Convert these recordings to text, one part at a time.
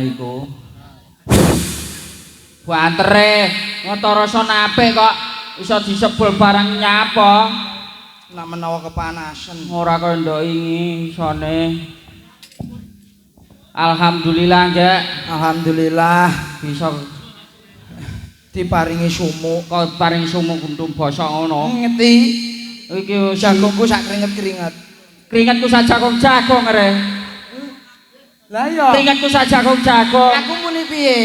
Iku. Bantere ngoto rasane apik kok iso disebul barang nyapa. Nak menawa kepanasan. Ora kaya ndok ingi isone. Alhamdulillah, Nggak. Alhamdulillah Bisa diparingi sumuk. kok paring sumuk untung basa ngono. Ngeti Iki jagungku sak keringet-keringet. keringetku sak jagung re. Lah iya. Keringetku sak jagung. Aku muni piye?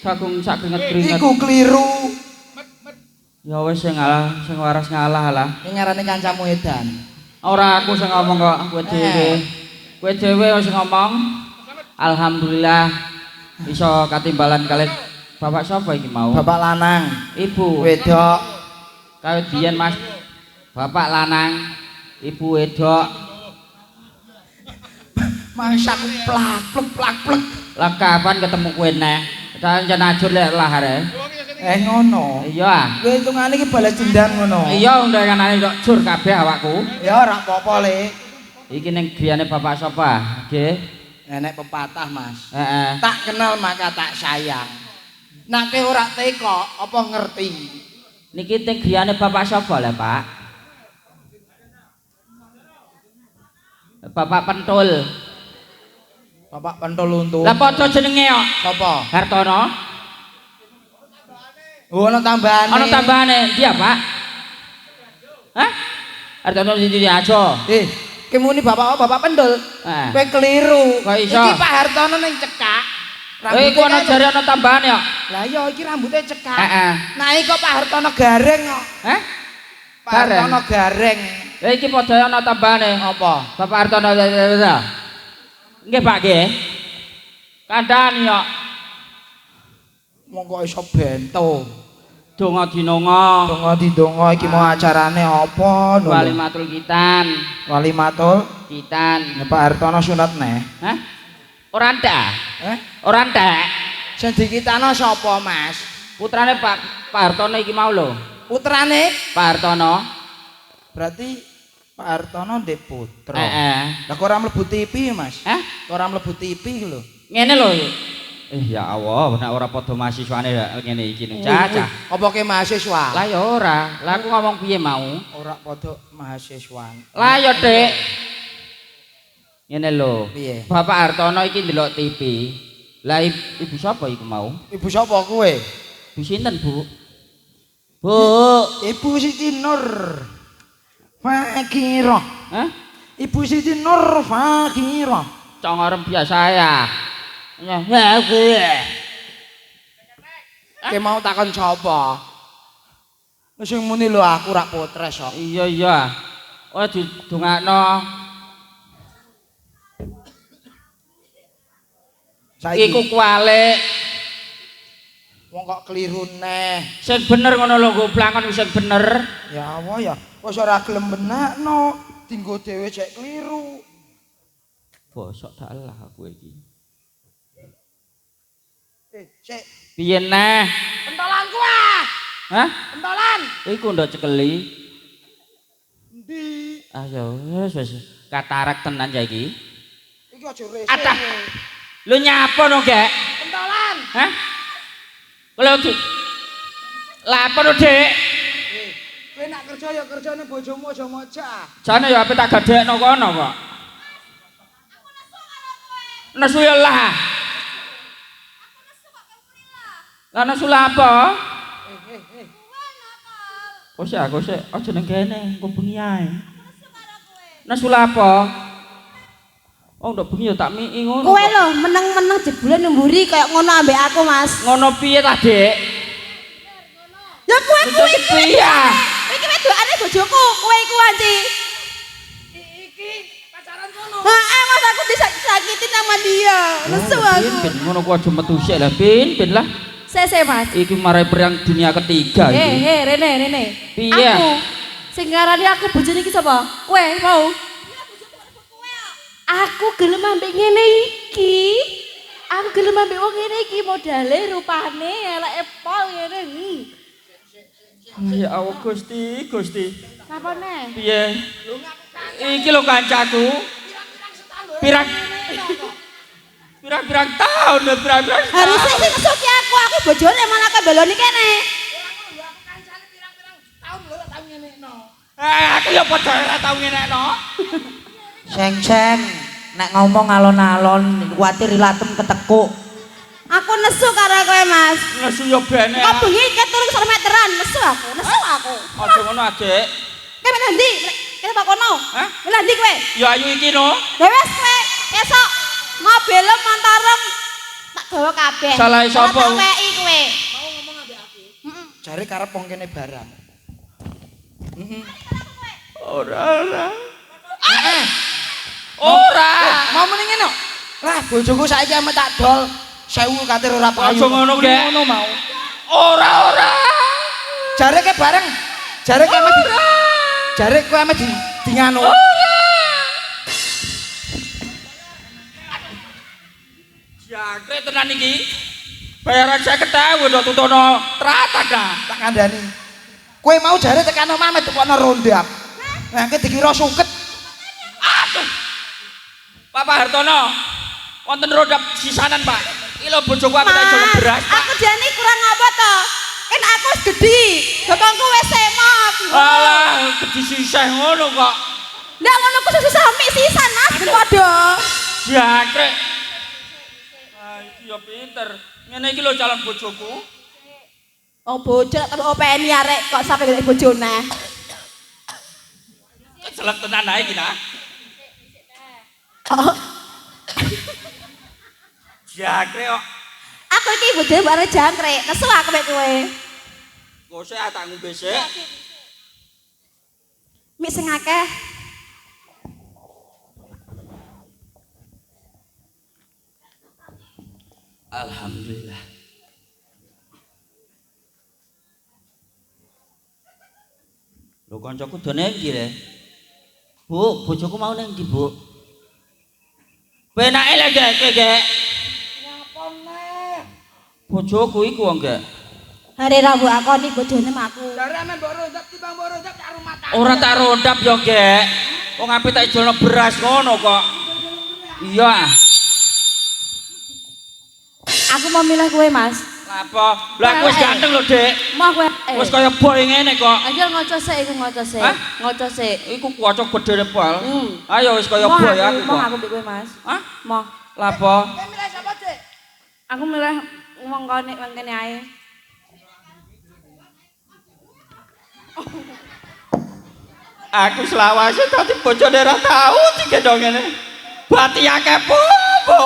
Jagung sak keringet. Iku kliru. Ya wis sing waras ngalah lah. Ini ngarane kancamu edan. Ora aku sing ngomong kok, kowe dhewe. Kowe dhewe sing ngomong. Alhamdulillah iso katimbalan kalih bapak sapa iki mau? Bapak lanang, Ibu. wedok. Kawit biyen Mas. Bapak lanang, ibu wedok. Masaku plak-plek. Lah kapan ketemu kowe neh? Jan ajur lek lahare. Ngono. Iya. Kowe hitungane iki balas dendam ngono. Iya undanganane ndok jur kabeh awakku. Ya ora apa-apa, Le. Iki ning griyane bapak sapa? Nggih. Enek pepatah, Mas. Heeh. Tak kenal maka tak sayang. Nek kowe ora teko, apa ngerti? Niki teng griyane bapak sapa lho, Pak? Bapak Pentul. Bapak pentul untu. Lah padha jenenge kok. Sapa? Hartono. Oh, ana tambahane. Ana tambahane. Dia, Pak? Hah? Hartono siji aja. Kowe muni bapak pentul. Heeh. Kowe keliru. Kok iso? Iki Pak Hartono ning cekak. Iku ana jare ana tambahane kok. Lah iya iki rambutnya cekak. Heeh. Nah iki kok Pak Hartono gareng kok. Hah? Pak Hartono gareng. Lah iki padha ana tambahane. Apa? Bapak Hartono. Nggih, Pak nggih. Kandhani kok. Monggo iso bento. Donga dinonga. Donga didonga iki mau acarane apa? Walimatul Kitan. Walimatul Kitan. Pak Hartono sunat neh. Hah? Ora ndak? Eh? Ora ndak? Sing dikitano sapa, Mas? Putrane Pak Hartono iki mau lho. Putrane? Pak Hartono. Berarti Pak Hartono ndek putra. Heeh. Lah kok ora mlebu TV, Mas? Hah? Kok ora mlebu TV lho. Ngene lho. Ya Allah, nek ora padha mahasiswane ngene iki ning Caca. Apa ke mahasiswa? Lah ya ora. Lah aku ngomong piye mau? Ora padha mahasiswa. Lah ya, Dik. Ngene lho. Piye? Bapak Hartono iki ndelok TV. Lah ibu sapa iku mau? Ibu sapa kowe? Bu sinten, Bu? Bu. Ibu Siti Nur Fakirah. Hah? Ibu Siti Nur Fakirah. Congarem biasa ya. Ya gue. Kowe mau takon sapa? Wis sing muni lho aku rak potres kok. Iya. Oh didongakno. Saiki Iku kualik. wong kok keliru neh. Sing bener ngono lho, nggo plangon sing bener. Ya apa ya? Wis ora gelem benakno, dinggo dhewe cek keliru. Bosok dalah aku iki. Sik, Piye neh? pentolanku ah. Hah? Pentolan. Iku ndok cekeli. Endi? Ah ya wis katarak tenan ya iki. Iki aja resik. Adah. Lu nyapa no, Gek? Pentolan. Hah? Kalau di lapor lho, Dik. Kowe nak kerja ya kerjane bojomu aja mojak. Jane ya ape tak gadekno kono kok. Nesu ya lah. Lah nesu lah apa? Kok sik aku sik aja ning kene, engko bengi ae. Nesu lah apa? Oh, ndok bengi ya tak miki ngono. Kowe lho meneng-meneng jebulan mburi kayak ngono ambek aku, Mas. Ngono piye ta, Dik? Ya kowe kuwi piye? Iki wedokane bojoku, kowe iku anci. Iki pacaran kono. Heeh, Mas aku disakiti sama dia. Lesu aku. Ben ngono ku aja metu sik lah, ben lah. Sese, Mas. Iki marai perang dunia ketiga iki. Rene. Piye? Aku sing ngarani aku bojone iki sapa? Kowe mau? Aku gelem ambek ngene iki. Aku gelem ambek wong ngene iki modale rupane eleke pol ngene. Ya Allah Gusti. Apa neh? Piye? Iki lho kancaku. Pirang pirang tahun lho, pirang. Harusnya sing nesuki aku bojone malah kebeloni kene. Aku ya padha ora tau ngenekno. Seng-seng nek ngomong alon-alon kuwatir ilatem ketekuk. Aku nesu karo kowe, Mas. Nesu yo bene. Kok bengi keturun sak meteran, nesu aku. Aja ngono, Adik. Kowe men ndi? Kene kok kono? Hah? Lah ndi kowe? Ya ayu iki no. Ya wis kowe esuk mobilem montorem tak gawa kabeh. Salah sapa? Tak weki kowe. Jare karep wong kene barang. Ora. Ora. Mau muni ngono. Lah bojoku saiki ame tak dol 1000 katir ora payu. Aja ngono, Gek. Ngono mau. Ora. Jare ke bareng. Jare ke ame di. Jare kowe ame di nganu. Jangkrik tenan iki. Bayaran 50.000 ndok tutono teratak dah. Tak kandhani. Kowe mau jare tekan omah ame tukokno rondap. Nah, iki dikira suket. Aduh. Bapak Hartono. Wonten rodap sisanan, Pak. Iki lho bojoku aku tak jolo beras, Pak. Aku jane kurang apa to? Kan aku wis gedhi. Bapakku wis semok. Alah, gede sisih ngono kok. Ndak ngono ku sisa mik sisan, Mas, ben padha. Jangkrik. Ah, iki yo pinter. Ngene iki lho calon bojoku. Oh bojo tak openi arek kok sampe gede bojone. Jelek tenan ae iki nah. Oh, Jangkrik kok. aku iki bojone bare jangkrik. Nesu aku mek kowe. Gosek tak ngombe sik. Mik sing akeh. Alhamdulillah. Lho kancaku dene ndi le? Bu, bojoku mau nang ndi, Bu? Penake le, Gek. Bojoku iku wong, Gek. Hari Rabu akoni bojone maku. Jare ame mbok rondap timbang mbok rondap tak rumah tangga. Ora tak rondap yo, Gek. Wong ape tak ijolno beras ngono kok. Iya. Aku mau milih kowe, Mas. Apa? Lah aku wis ganteng lho, Dik. Mau kowe. Wis kaya boy ngene kok. Ayo ngoco sik iku ngoco sik. Hah? Ngoco sik. Iku kuwacok gedhe pol. Hmm. Ayo wis kaya Mau boy aku Mau kok. aku mbek kowe, Mas. Hah? Mau. Lah apa? Kowe milih sapa, Dik? Aku milih wong kene ae. Aku selawase dadi bojone ora tau digendong ngene. Bati akeh popo.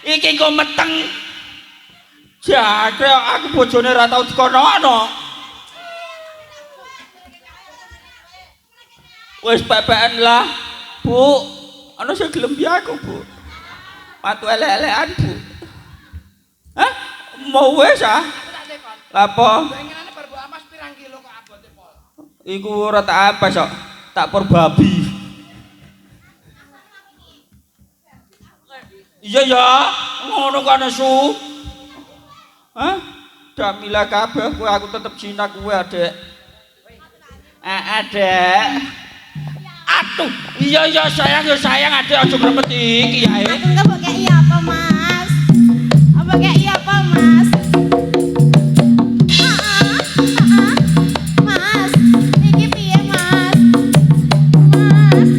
Iki kok meteng. Jake aku bojone ora tau dikono-ono. Wis pepekan lah, Bu. Ana sing gelem piye aku, Bu? Matu elek-elekan, Bu. Hah? Mau wis ah? Lah apa? Pengenane bar mbok amas pirang kilo kok abote pol. Iku ora tak apa sok, tak por babi. Iya ya, ngono kan nesu. Hah? Damila kabeh kowe aku tetep jinak kowe, Adek. Adek. Aduh, iya sayang Adek aja grepet iki yae. Aku enggak mau kayak iya apa, Mas? Apa kayak iya apa, Mas? Mas, iki piye, Mas? Mas.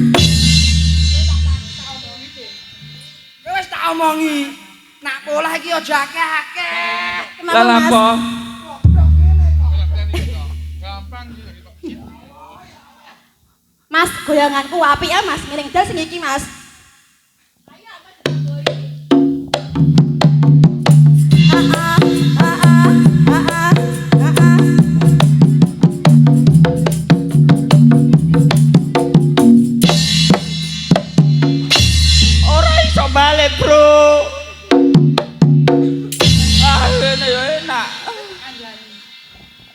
Kowe wis tak omongi. Nak polah iki aja akeh-akeh. Lah lha apa? Mas, goyanganku apik ya, Mas. Miring dal sing iki, Mas. Ora iso balik, Bro. Ah, ngene ya enak.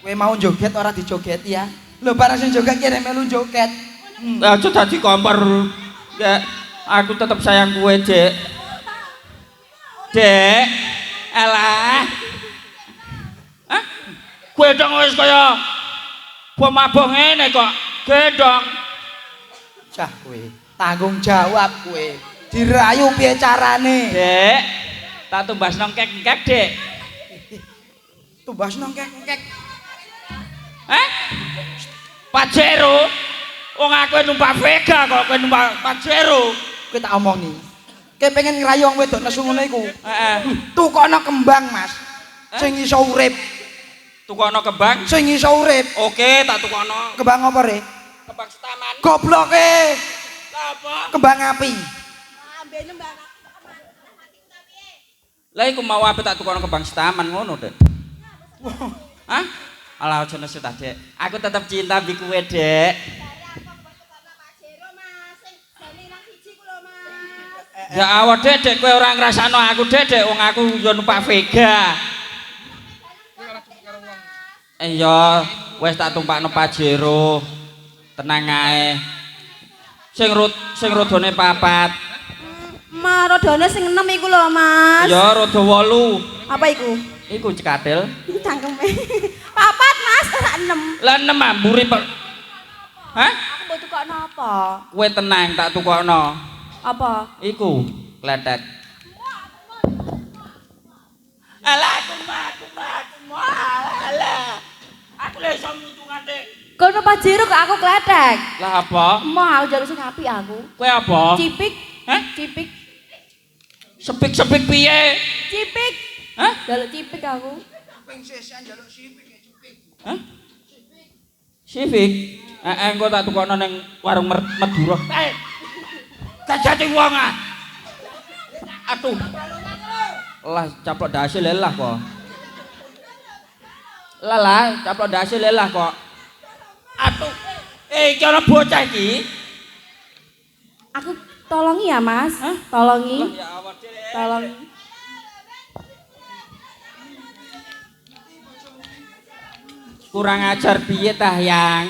Kowe mau joget ora dijogeti ya. Lho barang sing joget kene melu joget. Aja dadi kompor. Ya, aku tetep sayang kowe, Dek. Dek. Alah. Hah? Kowe dong wis kaya bom mabok ngene kok. Gendong. Cah kowe, tanggung jawab kowe. Dirayu piye carane? Dek, tak tumbas nang kek-kek, Dek. Tumbas nang kek-kek. Pajero. Wong aku numpak Vega kok kowe numpak Pajero. Kowe tak omongi. Kowe pengen ngrayu wong wedok nesu ngono iku. Heeh. Tukokno kembang, Mas. Sing iso urip. Tukokno kembang. Sing iso urip. Oke, tak tukokno. Kembang apa, Re? Kembang setaman. Gobloke. Apa? Kembang api. Lah iku mau apa tak tukokno kembang setaman ngono, Dek. Hah? Alah aja nesu ta, Dek. Aku tetep cinta mbek kowe, Dek. Ya awak Dek kowe ora ngrasakno aku, Dek. Wong aku yo numpak Vega. Iya, wis tak tumpakno Pajero. Tenang ae. Sing rodone 4. Ma rodone sing 6 iku lho, Mas. Ya rodo 8. Apa iku? Iku cekatil. Cangkeme. 4, Mas, ora 6. Lah 6 amburi. Hah? Aku mbok tukokno apa? Kowe tenang tak tukokno. Apa? Iku kletek. Alah aku alah. Aku lek iso ngitungane. Kono Pajero kok aku kletek. Lah apa? Mau aku jaluk sing apik aku. Kowe apa? Cipik. Hah? Cipik. Sepik-sepik piye? Cipik. Hah? Jaluk cipik aku. Ping sesan njaluk sipik ya cipik. Hah? Civic. Engko tak tukokno ning warung Madura. Gak jati wong ah. Aduh. Lah caplok dasi lelah kok. Lah caplok dasi lelah kok. Aduh. Iki ana bocah iki. Aku tolongi ya, Mas. Hah? Tolongi. Ya awak dhewe. Tolong. Kurang ajar piye tah, Yang?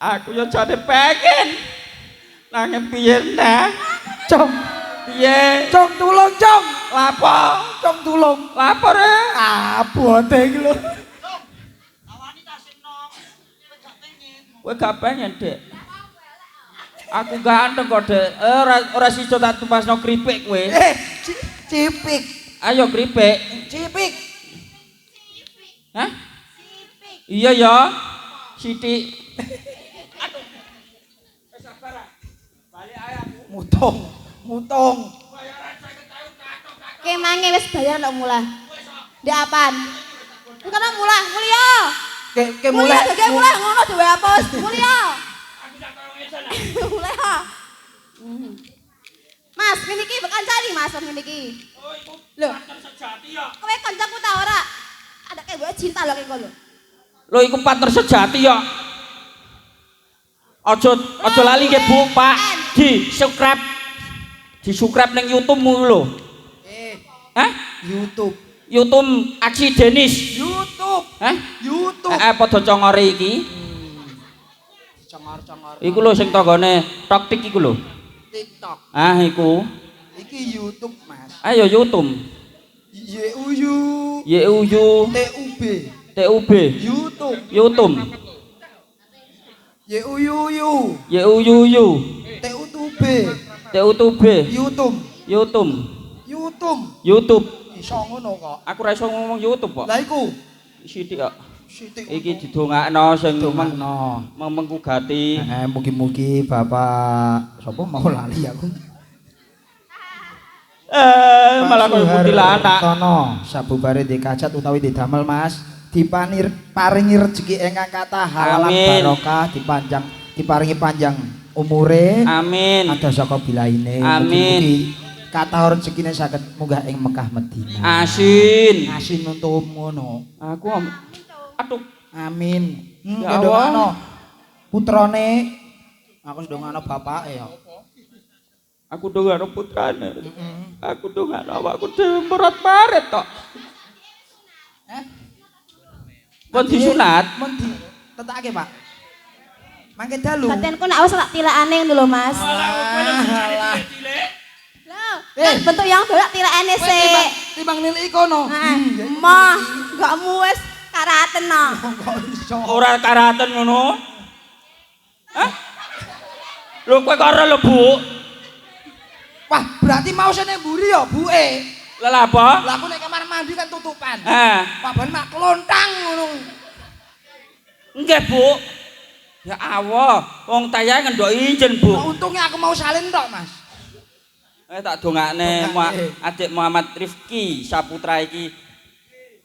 Aku yo jane pengen. Nanging piye nah? Cong, Piye? cong tulung, cong. Lapo? Cong tulung. Lapor ya? Ah, bote iki lho. Kowe gak pengen, Dek. Aku ganteng kok, Dek. Ora siso tak tumpasno kripik kowe. Cipik. Ayo kripik. Cipik. Hah? Iya ya. Sithik. Aduh. Sabar. Balik ae aku. Mutung. Oke, mange wis bayar lho mulai. Ndek apaan? Ku kan mulai, mulya. Ke mulai. Mulai, mulai ngono dhewe apus. Mulya. Mulai ha. Mas, ngene iki kancani Mas, ngene iki. Oh, iku Lho, partner sejati ya. kowe kancaku ta ora? Ada kayak gue cinta lho kok lho. Lho iku partner sejati ya. Aja lali nggih Bu, Pak. Di-subscribe. Di-subscribe ning YouTube-mu lho. Hah? YouTube. YouTube Aksi Denis. YouTube. Hah? YouTube. Padha congore iki. Congor-congor. Iku lho sing tanggane Toktik iku lho. TikTok. Ah, iku. Iki YouTube, Mas. Ayo YouTube. YUU. YUU TUB. TUB. YouTube. YouTube. YUU. YUU TUB. TUB. YouTube. YouTube. YouTube. YouTube. Iso ngono kok. Aku ora iso ngomong YouTube kok. Lah iku Sithik kok. sithik. Iki didongakno sing Dongakno. mengku gati. Mugi-mugi Bapak sapa mau lali aku. Malah koyo kuntilanak. Tono sabubare dikajat utawi didamel Mas, paringi rezeki ingkang kathah halal Amin. barokah, diparingi panjang umure. Amin. Ada saka bilaine. Amin. Mugi-mugi kathah rezekine saged munggah ing Mekah Madinah. Asin. Asin untuk ngono. Aku aduh. Amin. Ya Ndongakno putrane aku ndongakno bapake ya. Aku ndongakno putrane. Aku ndongakno awakku dhewe merat-maret tok. Pun disunat. Mun ditetake, Pak. Mangke dalu. Batenku nek wis tak tilakane ngono lho, Mas. Alah. Lho, kan bentuk yang dolak tilakane sik. Timbang nilik kono. Mah, enggak mu wis karaten no. Kok iso? Ora karaten ngono. Hah? Lho kowe karo lho, Bu. Wah, berarti mau sene mburi ya, buke. Lah apa? Lah aku nek kamar mandi kan tutupan. Ah, Paban mak klontang ngono. nggih, Bu. Ya Allah, wong tayang ngendok izin, Bu. Nah, untungnya aku mau salin tok, Mas. Tak dongakne Dongakne. adik Muhammad Rifki Saputra iki.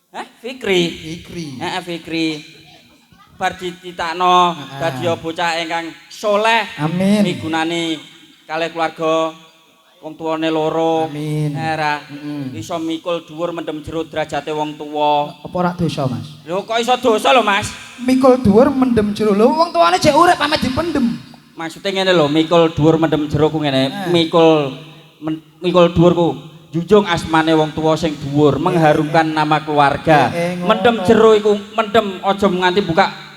Hah? Fikri. Fikri. Heeh, Fikri. Bar dititakno dadi bocah ingkang soleh. Amin. Migunani kalih keluarga wong tuwane loro. Amin. Era iso mikul dhuwur mendem jero derajate wong tuwa. Apa ora dosa, Mas? Lho kok iso dosa lho, Mas? Mikul dhuwur mendem jero. Lho wong tuane jek urip pamit dipendem. Maksudnya ngene lho, mikul dhuwur mendem jero ku ngene. Mikul dhuwur ku junjung asmane wong tuwa sing dhuwur, mengharumkan nama keluarga. Mendem jero iku mendem aja nganti buka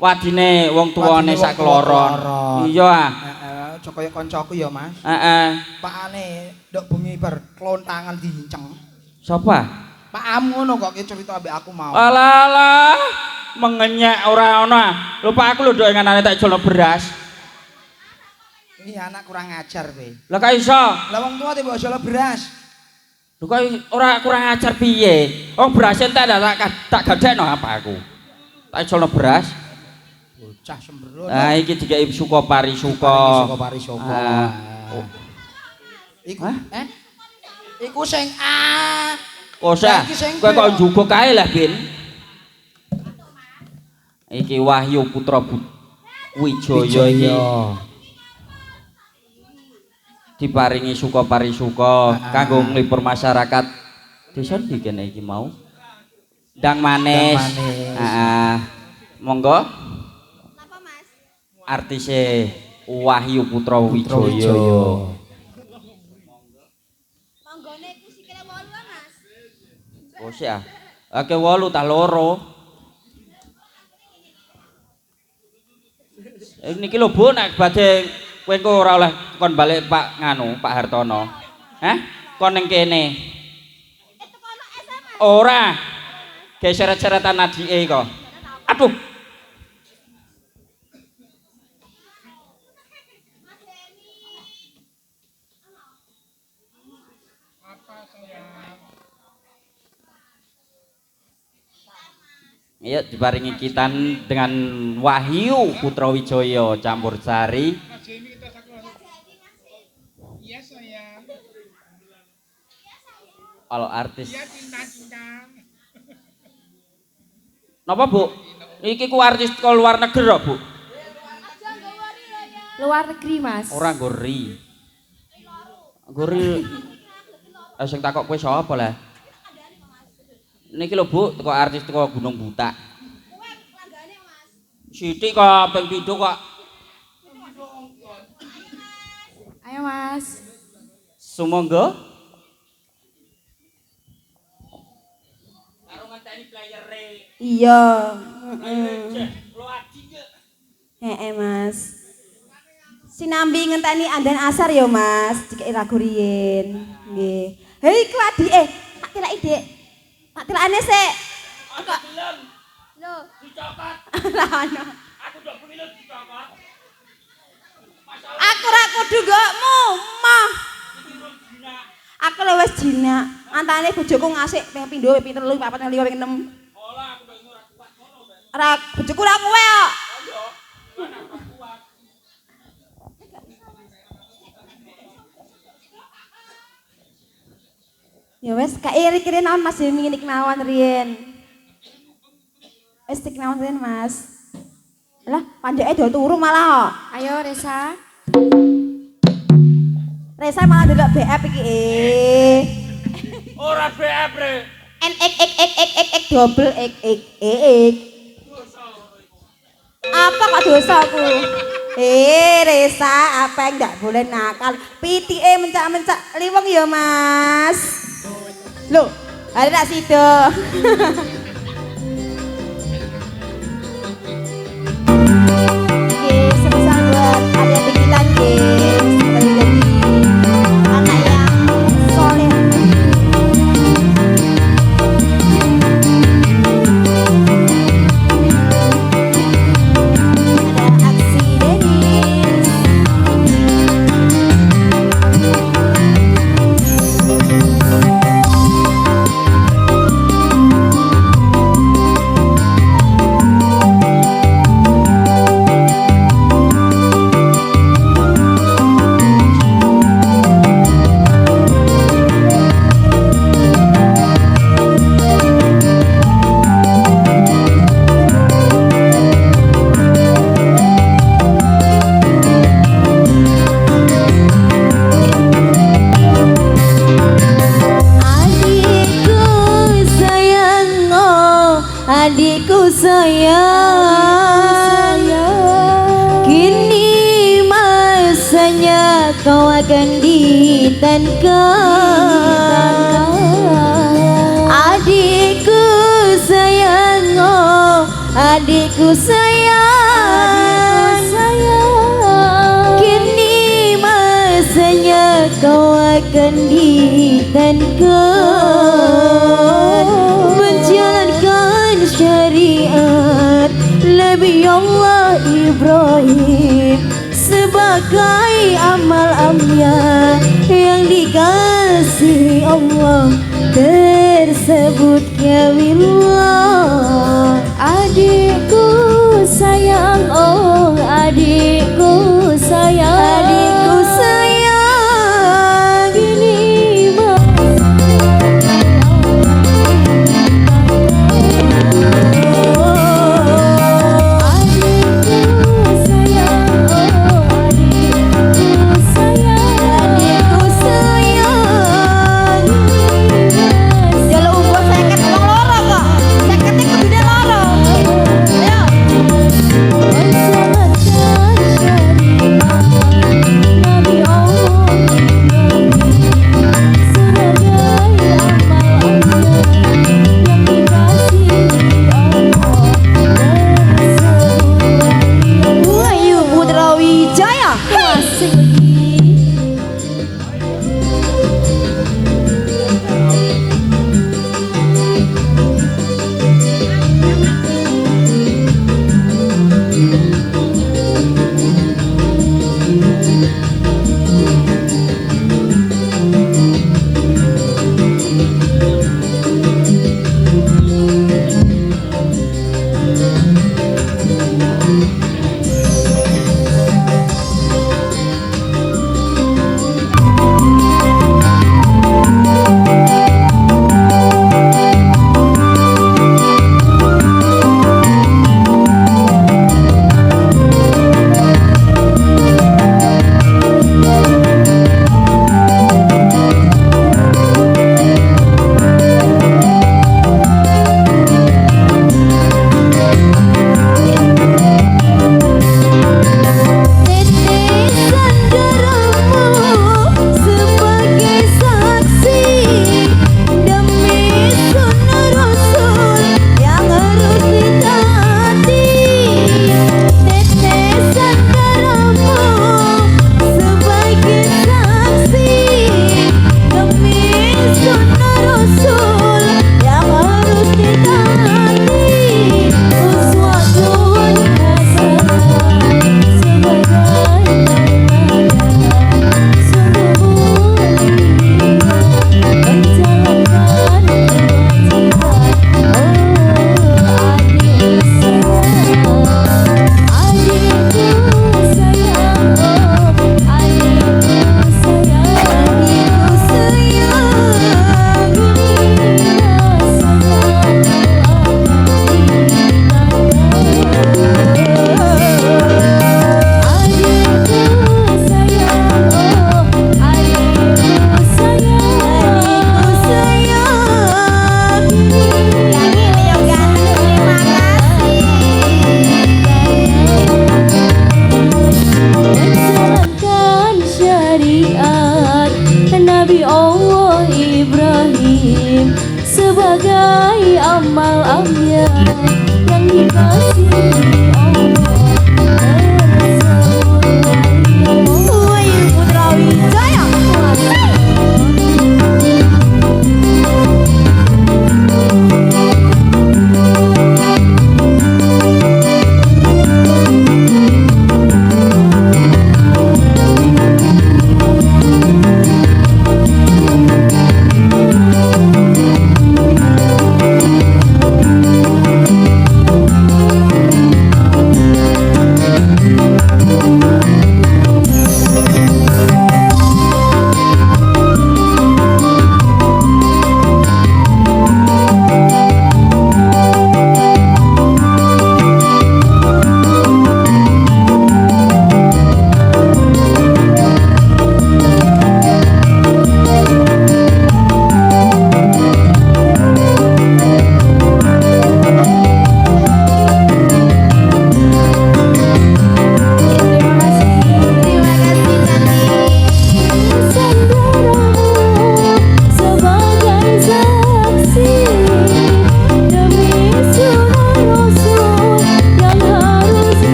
wadine wong tuwane sak kloron. Iya ah. Heeh, aja kaya kancaku ya, Mas. Heeh. Pakane ndok bengi bar klontangan dihinceng. Sapa? Pak Am ngono kok ki cerita ambek aku mau. Alah, mengenyek ora ono ah. Lho Pak aku lho ndok nganane tak jolno beras. Ini anak kurang ajar kowe. Lah kok iso? Lah wong tua tiba jolo beras. Lho kok ora kurang ajar piye? Wong beras entek tak gadekno apa aku. Tak jolno beras. Bocah sembrono. Nah iki dikei suka parisuka. Parisuka. Iku Iku sing A. Kosa. Kowe kok njupuk kae lah, Bin. Iki Wahyu Putra Wijaya iki. Diparingi suka parisuka kanggo nglipur masyarakat desa ndi kene iki mau. Ndang manis. Heeh. Monggo. Napa, Mas? Artise Wahyu Putra Wijaya. Manggone ku sikile 8, Mas. Oh sih ah. Oke 8 tah loro. Niki lho Bu nek badhe kowe engko ora oleh kon balik Pak nganu, Pak Hartono. Hah? Kon ning kene. Itu kono SMS. Ora. Geseret-seretan adike kok. Aduh. Iya diparingi kitan dengan Wahyu Putra Wijaya campur sari. Iya sayang. Kalau artis. Iya cinta-cinta. Napa Bu? Iki ku artis ke luar negeri kok Bu? Luar negeri, Mas. Ora ngori. Ngori. Sing takok kowe sapa lah? Niki lho Bu, teko artis teko Gunung Butak. Sithik kok ping 7 kok. Ayo, Mas. Sumangga. Karo ngenteni playere. Iya. Lo adine. Heeh, Mas. Sinambi ngenteni andan asar ya, Mas. Dikek lagu riyin. Nggih. Hei, iku adike. Tak tilaki, Dik. Tak tilakane sik. Aku gelem Lho, dicokot. lah ono. Aku ndok bengi lho dicokot. Aku ra kudu ngokmu, mah. Aku lho wis jinak. Antane bojoku ngasik ping pindho, ping 3, ping 4, ping 5, ping 6. Olah aku mbek ora kuat ngono, Mbak. Ora bojoku ra kowe kok. Ayo. Mana aku kuat. Ya wis, gak iri-iri naon Mas Yemi nik naon riyen. Wis tik naon riyen, Mas. Lah, pandeke do turu malah kok. Ayo Resa. Resa malah delok BF iki. Ora BF re. N double X. Apa kok dosa aku? Resa, apa yang enggak boleh nakal? Pitike mencak-mencak liweng ya, Mas. Loh, ada tak situ? Oke, sebesar buat ada pikiran guys. Sebagai jadi anak yang soleh. ditangkap. Adikku sayang, oh adikku sayang, kini masanya kau akan ditangkap. Menjalankan syariat Nabi Allah Ibrahim sebagai amal amya yang dikasihi Allah tersebut kawillah. Adikku sayang, oh adikku sayang, adikku sayang, ini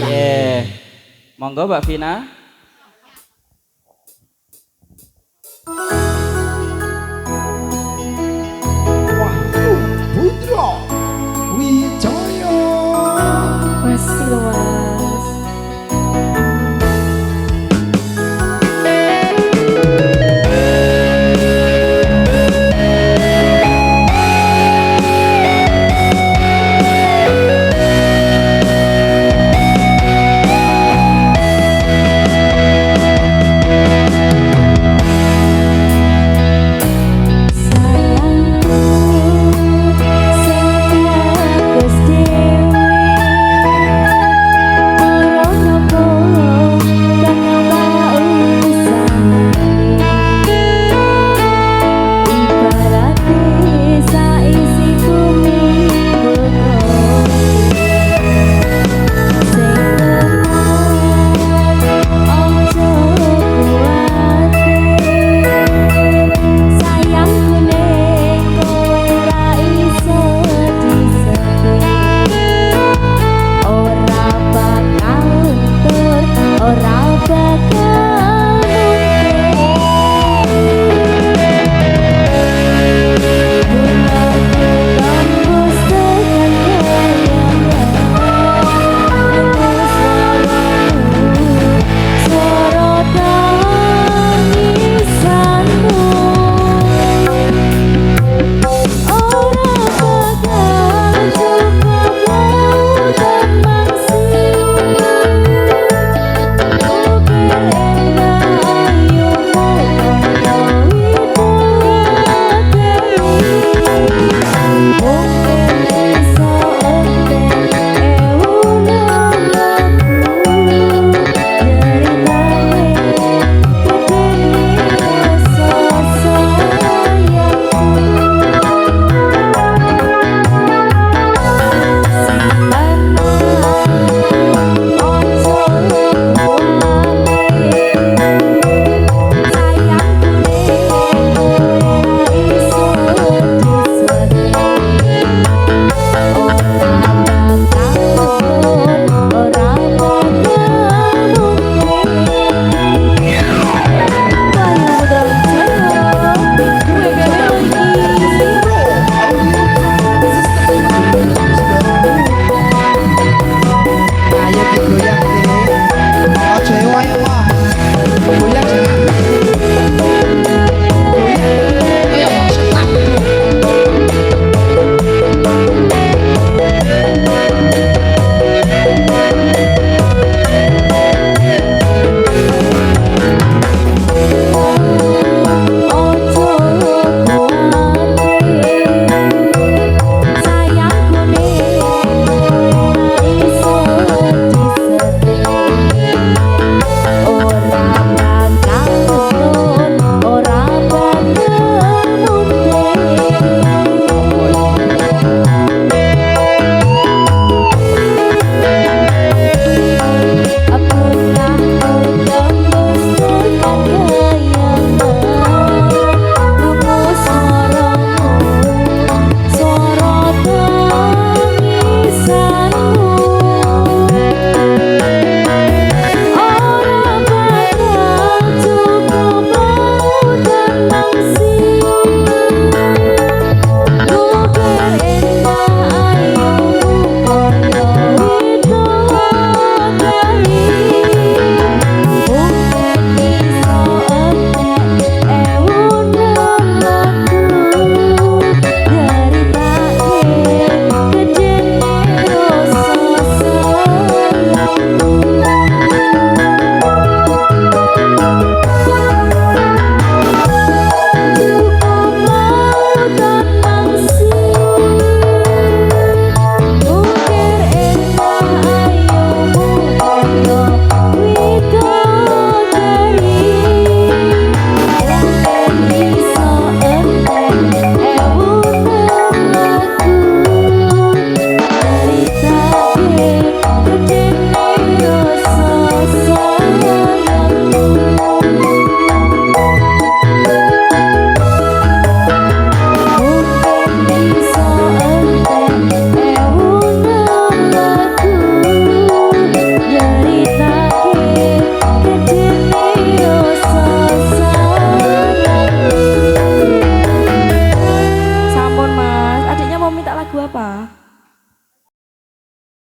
Nggih. Monggo Mbak Vina.